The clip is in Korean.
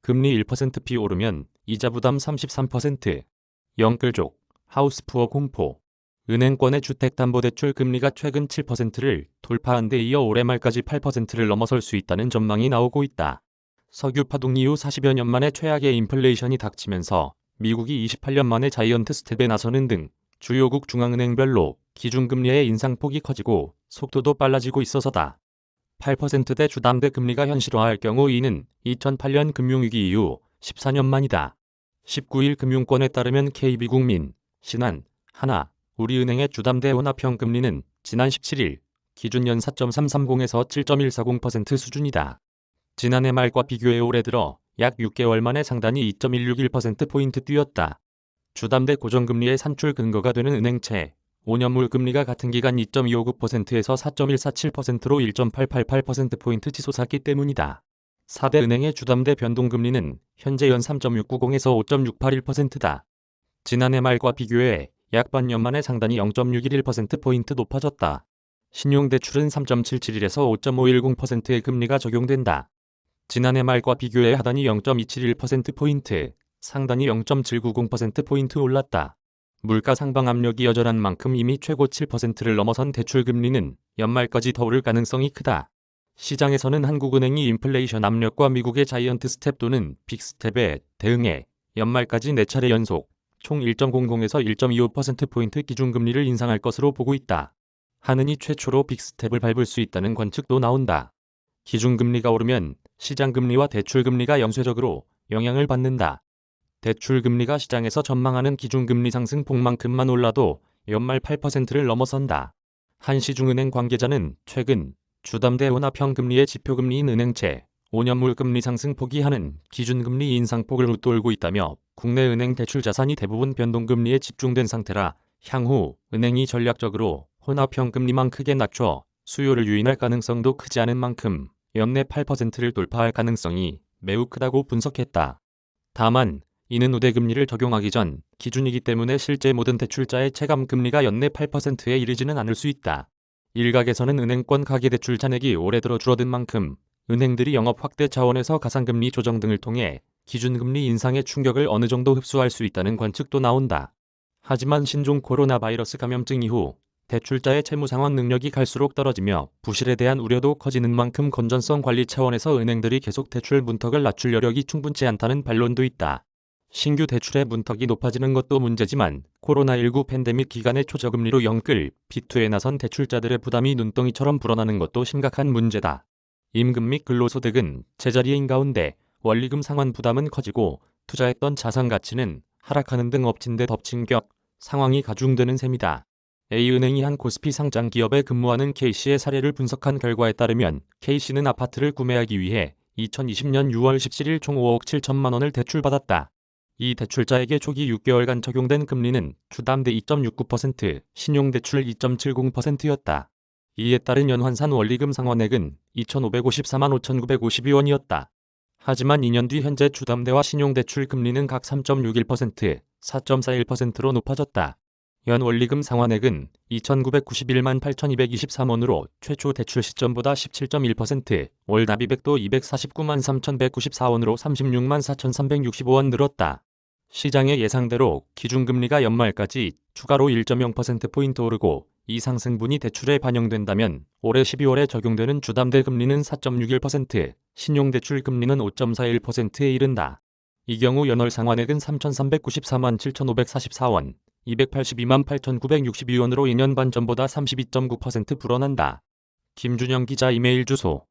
금리 1%피 오르면 이자 부담 33%, 영끌족, 하우스푸어 공포. 은행권의 주택담보대출 금리가 최근 7%를 돌파한 데 이어 올해 말까지 8%를 넘어설 수 있다는 전망이 나오고 있다. 석유 파동 이후 40여 년 만에 최악의 인플레이션이 닥치면서 미국이 28년 만에 자이언트 스텝에 나서는 등 주요국 중앙은행별로 기준금리의 인상폭이 커지고 속도도 빨라지고 있어서다. 8%대 주담대 금리가 현실화할 경우 이는 2008년 금융위기 이후 14년 만이다. 19일 금융권에 따르면 KB국민, 신한, 하나, 우리은행의 주담대 혼합형 금리는 지난 17일 기준 연 4.330에서 7.140% 수준이다. 지난해 말과 비교해 올해 들어 약 6개월 만에 상단이 2.161%포인트 뛰었다. 주담대 고정금리의 산출 근거가 되는 은행채 5년물 금리가 같은 기간 2.259%에서 4.147%로 1.888%포인트 치솟았기 때문이다. 4대 은행의 주담대 변동금리는 현재 연 3.690에서 5.681%다. 지난해 말과 비교해 약 반년 만에 상단이 0.611%포인트 높아졌다. 신용대출은 3.771에서 5.510%의 금리가 적용된다. 지난해 말과 비교해 하단이 0.271%포인트, 상단이 0.790%포인트 올랐다. 물가 상방 압력이 여전한 만큼 이미 최고 7%를 넘어선 대출금리는 연말까지 더 오를 가능성이 크다. 시장에서는 한국은행이 인플레이션 압력과 미국의 자이언트 스텝 또는 빅스텝에 대응해 연말까지 4차례 연속 총 1.00에서 1.25%포인트 기준금리를 인상할 것으로 보고 있다. 한은이 최초로 빅스텝을 밟을 수 있다는 관측도 나온다. 기준금리가 오르면 시장금리와 대출금리가 연쇄적으로 영향을 받는다. 대출금리가 시장에서 전망하는 기준금리 상승폭만큼만 올라도 연말 8%를 넘어선다. 한 시중은행 관계자는 최근 주담대 혼합형 금리의 지표금리인 은행채 5년물 금리 상승폭이 하는 기준금리 인상폭을 웃돌고 있다며 국내 은행 대출 자산이 대부분 변동금리에 집중된 상태라 향후 은행이 전략적으로 혼합형 금리만 크게 낮춰 수요를 유인할 가능성도 크지 않은 만큼 연내 8%를 돌파할 가능성이 매우 크다고 분석했다. 다만 이는 우대금리를 적용하기 전 기준이기 때문에 실제 모든 대출자의 체감금리가 연내 8%에 이르지는 않을 수 있다. 일각에서는 은행권 가계대출 잔액이 올해 들어 줄어든 만큼 은행들이 영업 확대 차원에서 가상금리 조정 등을 통해 기준금리 인상의 충격을 어느 정도 흡수할 수 있다는 관측도 나온다. 하지만 신종 코로나 바이러스 감염증 이후 대출자의 채무 상환 능력이 갈수록 떨어지며 부실에 대한 우려도 커지는 만큼 건전성 관리 차원에서 은행들이 계속 대출 문턱을 낮출 여력이 충분치 않다는 반론도 있다. 신규 대출의 문턱이 높아지는 것도 문제지만 코로나19 팬데믹 기간의 초저금리로 영끌, B2에 나선 대출자들의 부담이 눈덩이처럼 불어나는 것도 심각한 문제다. 임금 및 근로소득은 제자리인 가운데 원리금 상환 부담은 커지고 투자했던 자산 가치는 하락하는 등 엎친 데 덮친 격 상황이 가중되는 셈이다. A은행이 한 코스피 상장 기업에 근무하는 K씨의 사례를 분석한 결과에 따르면 K씨는 아파트를 구매하기 위해 2020년 6월 17일 총 5억 7천만 원을 대출받았다. 이 대출자에게 초기 6개월간 적용된 금리는 주담대 2.69%, 신용대출 2.70%였다. 이에 따른 연환산 원리금 상환액은 2,554만 5,952원이었다. 하지만 2년 뒤 현재 주담대와 신용대출 금리는 각 3.61%, 4.41%로 높아졌다. 연 원리금 상환액은 2,991만 8,223원으로 최초 대출 시점보다 17.1%, 월 납입액도 249만 3,194원으로 36만 4,365원 늘었다. 시장의 예상대로 기준금리가 연말까지 추가로 1.0%포인트 오르고 이 상승분이 대출에 반영된다면 올해 12월에 적용되는 주담대 금리는 4.61%, 신용대출 금리는 5.41%에 이른다. 이 경우 연월 상환액은 3,394만 7,544원, 282만 8,962원으로 2년 반 전보다 32.9% 불어난다. 김준영 기자 이메일 주소